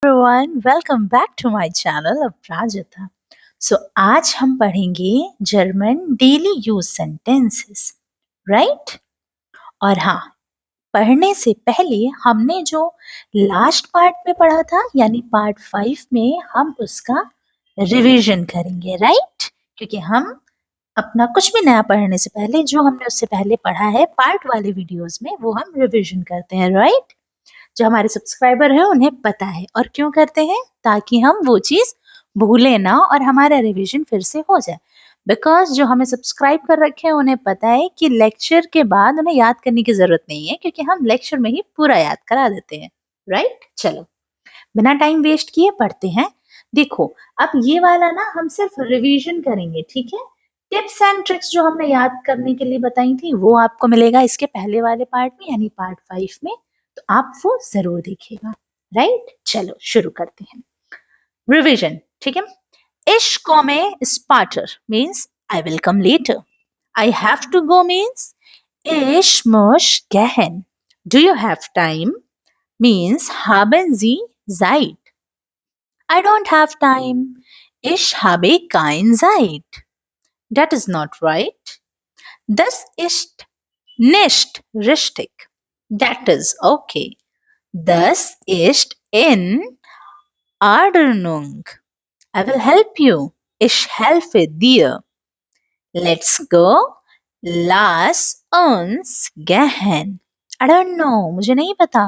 everyone, welcome back to my channel of Prajata. आज हम पढ़ेंगे German daily use sentences, right? और हाँ, पढ़ने से पहले हमने जो लास्ट पार्ट में पढ़ा था यानी पार्ट 5 में हम उसका रिवीजन करेंगे, राइट? क्योंकि हम अपना कुछ भी नया पढ़ने से पहले जो हमने उससे पहले पढ़ा है पार्ट वाले वीडियोस में वो हम रिवीजन करते हैं, राइट? जो हमारे सब्सक्राइबर है उन्हें पता है और क्यों करते हैं, ताकि हम वो चीज भूले ना और हमारा रिवीजन फिर से हो जाए। बिकॉज जो हमें सब्सक्राइब कर रखे हैं उन्हें पता है कि लेक्चर के बाद उन्हें याद करने की जरूरत नहीं है, क्योंकि हम लेक्चर में ही पूरा याद करा देते हैं, राइट? चलो बिना टाइम वेस्ट किए पढ़ते हैं। देखो अब ये वाला ना हम सिर्फ रिवीजन करेंगे, ठीक है? टिप्स एंड ट्रिक्स जो हमने याद करने के लिए बताई थी वो आपको मिलेगा इसके पहले वाले पार्ट में यानी पार्ट 5 में, तो आप वो जरूर देखिएगा, राइट? चलो शुरू करते हैं रिवीजन, ठीक है? Ich komme später means I will come later. I have to go means ich muss gehen. Do you have time means haben Sie Zeit. I don't have time. Ich habe keine Zeit. That is not right. Das ist nicht richtig. That is okay. Das ist in Ordnung. I will help you. Ich helfe dir. Let's go. Lass uns gehen. I don't know. मुझे नहीं पता.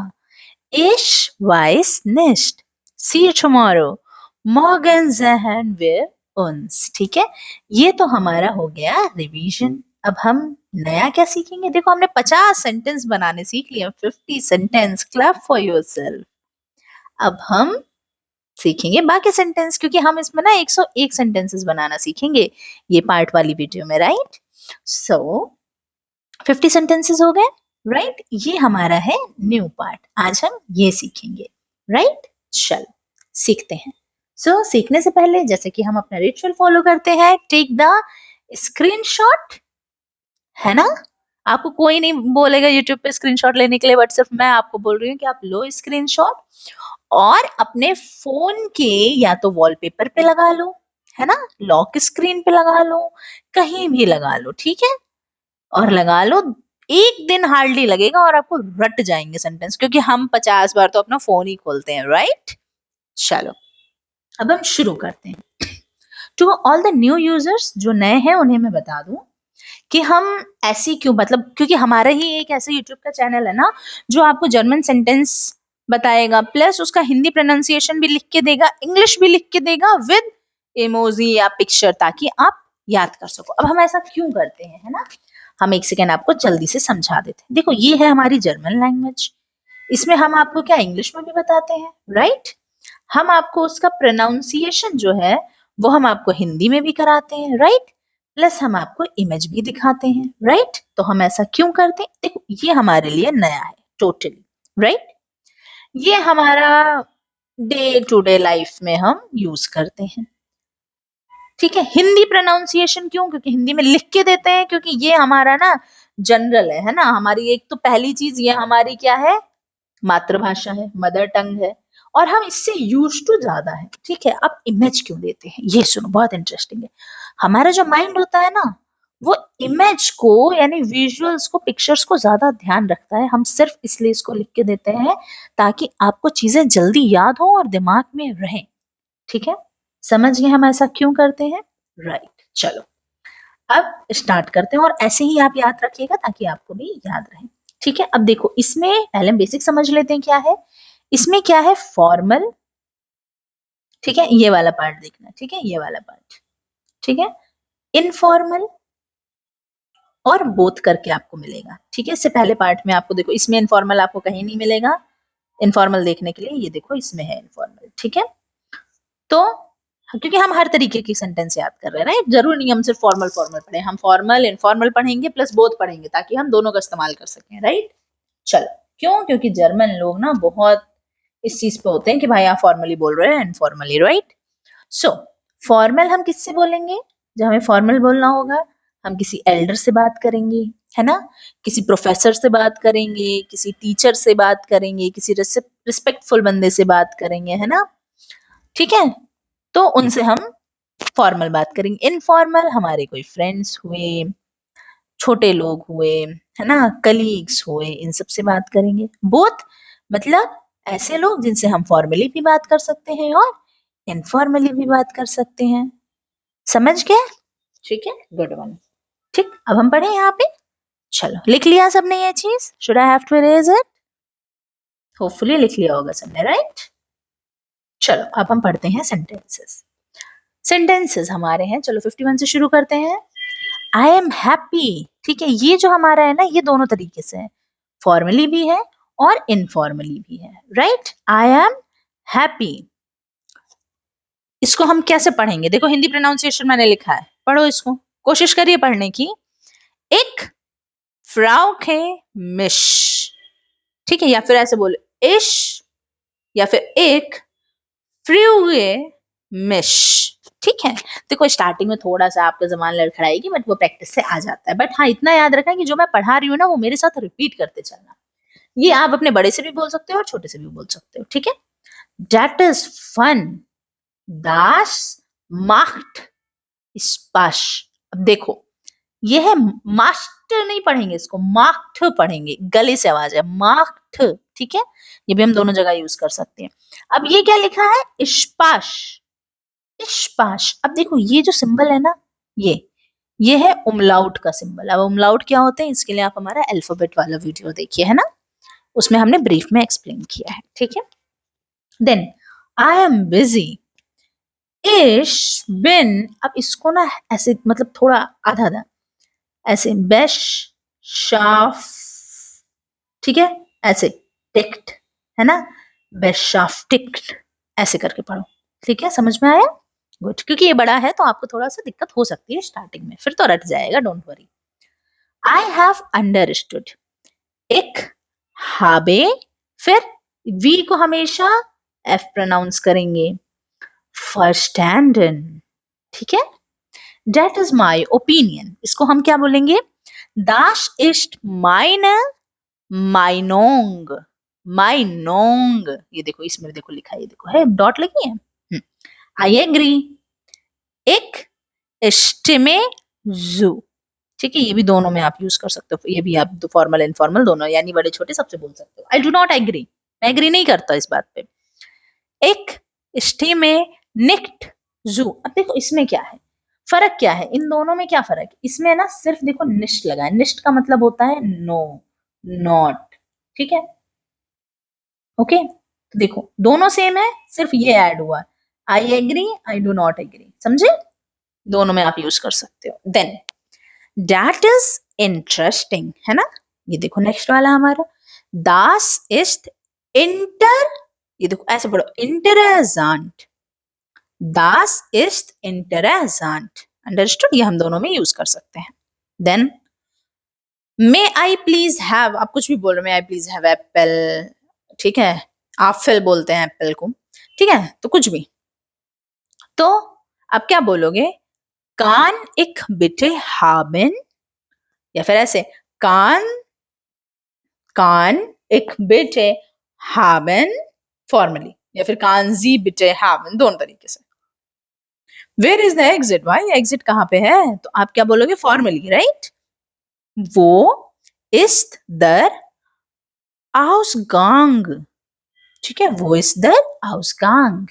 Ich weiß nicht. See you tomorrow. Morgen sehen wir uns. ठीक है? ये तो हमारा हो गया रिवीजन। अब हम नया क्या सीखेंगे? देखो हमने 50 सेंटेंस बनाने सीख लिए, 50 सेंटेंस। Clap for yourself. अब हम सीखेंगे बाकी सेंटेंस, क्योंकि हम इसमें ना 101 सेंटेंसेस बनाना सीखेंगे ये पार्ट वाली वीडियो में, राइट? सो 50 सेंटेंसेस हो गए, राइट? ये हमारा है न्यू पार्ट। आज हम ये सीखेंगे, राइट? चलो सीखते हैं। सो सीखने से पहले जैसे कि हम अपना रिचुअल फॉलो करते हैं, टेक द स्क्रीनशॉट, है ना? आपको कोई नहीं बोलेगा यूट्यूब पे स्क्रीनशॉट लेने के लिए, बट सिर्फ मैं आपको बोल रही हूँ कि आप लो स्क्रीनशॉट और अपने फोन के या तो वॉलपेपर पे लगा लो, है ना? लॉक स्क्रीन पे लगा लो, कहीं भी लगा लो, ठीक है? और लगा लो, एक दिन हार्डली लगेगा और आपको रट जाएंगे सेंटेंस, क्योंकि हम 50 बार तो अपना फोन ही खोलते हैं, राइट? चलो अब हम शुरू करते हैं। To all the new users, जो नए हैं उन्हें मैं बता दूं कि हम ऐसी क्यों, मतलब क्योंकि हमारा ही एक ऐसा यूट्यूब का चैनल है ना जो आपको जर्मन सेंटेंस बताएगा, प्लस उसका हिंदी प्रोनाउंसिएशन भी लिख के देगा, इंग्लिश भी लिख के देगा विद इमोजी या पिक्चर, ताकि आप याद कर सको। अब हम ऐसा क्यों करते हैं, है ना? हम एक सेकेंड आपको जल्दी से समझा देते हैं। देखो ये है हमारी जर्मन लैंग्वेज, इसमें हम आपको क्या इंग्लिश में भी बताते हैं, राइट? हम आपको उसका प्रोनाउंसिएशन जो है वो हम आपको हिंदी में भी कराते हैं, राइट? प्लस हम आपको इमेज भी दिखाते हैं, राइट? तो हम ऐसा क्यों करते हैं? देखो ये हमारे लिए नया है टोटली, राइट? ये हमारा डे टू डे लाइफ में हम यूज करते हैं, ठीक है? हिंदी प्रोनाउंसिएशन क्यों? क्योंकि हिंदी में लिख के देते हैं, क्योंकि ये हमारा ना जनरल है ना? हमारी एक तो पहली चीज ये हमारी क्या है, मातृभाषा है, मदर टंग है, और हम इससे यूज टू ज्यादा है, ठीक है? अब इमेज क्यों देते हैं ये सुनो, बहुत इंटरेस्टिंग है। हमारा जो माइंड होता है ना वो इमेज को यानी विजुअल्स को, पिक्चर्स को ज्यादा ध्यान रखता है। हम सिर्फ इसलिए इसको लिख के देते हैं ताकि आपको चीजें जल्दी याद हो और दिमाग में रहें, ठीक है? समझ गए हम ऐसा क्यों करते हैं, राइट? चलो अब स्टार्ट करते हैं और ऐसे ही आप याद रखिएगा ताकि आपको भी याद रहे, ठीक है? अब देखो इसमें पहले हम बेसिक समझ लेते हैं क्या है। इसमें क्या है, फॉर्मल, ठीक है? ये वाला पार्ट देखना, ठीक है? ये वाला पार्ट, ठीक है? इनफॉर्मल और बोथ करके आपको मिलेगा, ठीक है? इससे पहले पार्ट में आपको देखो इसमें इनफॉर्मल आपको कहीं नहीं मिलेगा। इनफॉर्मल देखने के लिए ये देखो इसमें है इनफॉर्मल, ठीक है? तो क्योंकि हम हर तरीके की सेंटेंस याद कर रहे हैं, राइट? जरूर नहीं हम सिर्फ फॉर्मल फॉर्मल पढ़े, हम फॉर्मल इनफॉर्मल पढ़ेंगे प्लस बोथ पढ़ेंगे ताकि हम दोनों का इस्तेमाल कर सकें, राइट? चलो क्यों? क्योंकि जर्मन लोग ना बहुत इस चीज पे होते हैं कि भाई आप फॉर्मली बोल रहे हैं इनफॉर्मली, राइट? सो फॉर्मल हम किससे बोलेंगे? जब हमें फॉर्मल बोलना होगा हम किसी एल्डर से बात करेंगे, है ना? किसी प्रोफेसर से बात करेंगे, किसी टीचर से बात करेंगे, किसी रिस्पेक्टफुल बंदे से बात करेंगे, है ना? ठीक है? तो उनसे हम फॉर्मल बात करेंगे। इनफॉर्मल हमारे कोई फ्रेंड्स हुए, छोटे लोग हुए, है ना? कलीग्स हुए, इन सब से बात करेंगे। बोथ मतलब ऐसे लोग जिनसे हम फॉर्मली भी बात कर सकते हैं और इनफॉर्मली भी बात कर सकते हैं। समझ गए? ठीक है, गुड वन। ठीक, अब हम पढ़े यहाँ पे। चलो, लिख लिया सबने ये चीज? Should I have to erase it? Hopefully लिख लिया होगा सबने, राइट? चलो, अब हम पढ़ते हैं सेंटेंसेस। सेंटेंसेस हमारे हैं, चलो 51 से शुरू करते हैं। आई एम हैप्पी, ठीक है? ये जो हमारा है ना, ये दोनों तरीके से है, फॉर्मली भी है और इनफॉर्मली भी है, राइट? I am happy. इसको हम कैसे पढ़ेंगे? देखो, हिंदी प्रोनाउंसिएशन मैंने लिखा है, पढ़ो इसको, कोशिश करिए पढ़ने की। एक फ्राउके मिश, ठीक है? या फिर ऐसे बोले इश, या फिर एक फ्रूगे मिश, ठीक है? देखो, स्टार्टिंग में थोड़ा सा आपका जबान लड़खड़ाएगी, बट वो प्रैक्टिस से आ जाता है। बट हाँ, इतना याद रखना कि जो मैं पढ़ा रही हूँ ना, वो मेरे साथ रिपीट करते चलना। ये आप अपने बड़े से भी बोल सकते हो और छोटे से भी बोल सकते हो, ठीक है? That is fun. Das macht Spaß. अब देखो, ये है मास्टर, नहीं पढ़ेंगे इसको, माख्ट पढ़ेंगे, गले से आवाज है, माख्ट, ठीक है? ये भी हम दोनों जगह यूज कर सकते हैं। अब ये क्या लिखा है? इस्पाश, इस्पाश। अब देखो, ये जो सिंबल है ना, ये है उमलाउट का सिंबल। अब उमलाउट क्या होते हैं, इसके लिए आप हमारा अल्फाबेट वाला वीडियो देखिए, है ना? उसमें हमने ब्रीफ में एक्सप्लेन किया है, ठीक है? देन आई एम बिजी, इश बिन। अब इसको ना ऐसे मतलब थोड़ा आधा आधा ऐसे, बेश शाफ, ठीक है? ऐसे टिक्ट, है ना? बेशाफ टिक्ट, ऐसे करके पढ़ो, ठीक है? समझ में आया? गुड, क्योंकि ये बड़ा है तो आपको थोड़ा सा दिक्कत हो सकती है स्टार्टिंग में, फिर तो रट जाएगा, don't worry. I have understood, एक हाबे, फिर वी को हमेशा एफ प्रोनाउंस करेंगे, फर्स्टैंडन, ठीक है? That is my opinion. इसको हम क्या बोलेंगे? Das ist meine Meinung. Meinung. ये देखो, इसमें देखो लिखा है, ये देखो है, डॉट लगी है। I agree. एक stimme zu. ठीक है? ये भी दोनों में आप यूज कर सकते हो, ये भी आप फॉर्मल इनफॉर्मल दोनों, यानी बड़े छोटे सबसे बोल सकते हो। I do not agree. मैं एग्री नहीं करता इस बात पे। एक stimme nicht zu. अब देखो, इसमें क्या है फर्क, क्या है इन दोनों में, क्या फर्क? इसमें ना सिर्फ देखो निष्ट लगा है, निष्ट का मतलब होता है नो, नॉट, ठीक है? ओके, तो देखो दोनों सेम है, सिर्फ ये ऐड हुआ, I agree, I do not agree, समझे? दोनों में आप यूज कर सकते हो। देन दैट इज इंटरेस्टिंग, है ना? ये देखो नेक्स्ट वाला हमारा, दास इस्ट इंटर, ये देखो ऐसे पढ़ो, इंटरेजेंट, Das ist interessant. Understood? ये हम दोनों में यूज कर सकते हैं। Then may I please have, आप कुछ भी बोल रहे हो, may I please have apple, ठीक है? एप्पल बोलते हैं एप्पल को, ठीक है? तो कुछ भी, तो आप क्या बोलोगे? कान एक बिटे haben, या फिर ऐसे कान, कान एक बिटे haben फॉर्मली, या फिर कान जी बिटे haben, दोनों तरीके से। Where is the exit? भाई एग्जिट कहाँ पे है? तो आप क्या बोलोगे? Formally, right? वो ist der Ausgang, ठीक है? वो ist der Ausgang।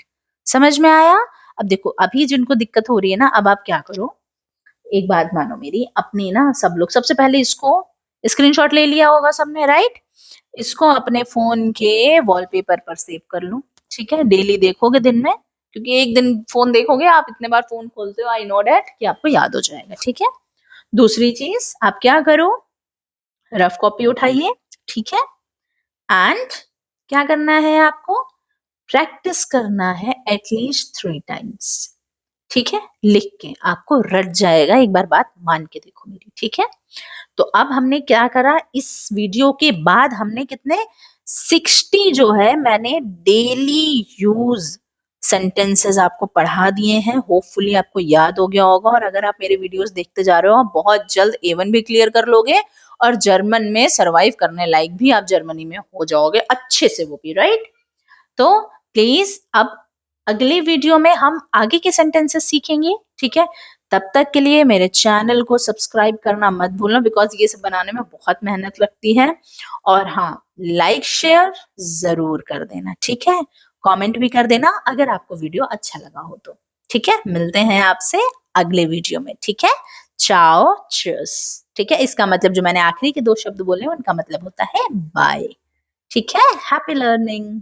समझ में आया? अब देखो, अभी जिनको दिक्कत हो रही है ना, अब आप क्या करो, एक बात मानो मेरी, अपनी ना सब लोग, सबसे पहले इसको स्क्रीनशॉट ले लिया होगा सबने, राइट? इसको अपने फोन के वॉलपेपर पर सेव कर लो, ठीक है? डेली देखोगे दिन में, क्योंकि एक दिन फोन देखोगे, आप इतने बार फोन खोलते हो, आई नो डैट, कि आपको याद हो जाएगा, ठीक है? दूसरी चीज, आप क्या करो, रफ कॉपी उठाइए, ठीक है? एंड क्या करना है आपको? प्रैक्टिस करना है एटलीस्ट 3 टाइम्स, ठीक है? लिख के आपको रट जाएगा, एक बार बात मान के देखो मेरी, ठीक है? तो अब हमने क्या करा, इस वीडियो के बाद हमने कितने 60 जो है मैंने डेली यूज सेंटेंसेस आपको पढ़ा दिए हैं। होपफुली आपको याद हो गया होगा, और अगर आप मेरे वीडियोस देखते जा रहे हो, बहुत जल्द A1 भी क्लियर कर लोगे और जर्मन में सर्वाइव करने लायक भी आप जर्मनी में हो जाओगे अच्छे से, वो भी राइट। तो प्लीज अब अगले वीडियो में हम आगे के सेंटेंसेस सीखेंगे, ठीक है। तब तक के लिए मेरे चैनल को सब्सक्राइब करना मत भूलना, बिकॉज ये सब बनाने में बहुत मेहनत लगती है। और हाँ, लाइक शेयर जरूर कर देना, ठीक है। कमेंट भी कर देना अगर आपको वीडियो अच्छा लगा हो तो, ठीक है। मिलते हैं आपसे अगले वीडियो में, ठीक है। चाओ चीयर्स, ठीक है। इसका मतलब जो मैंने आखिरी के 2 शब्द बोले उनका मतलब होता है बाय, ठीक है। Happy learning.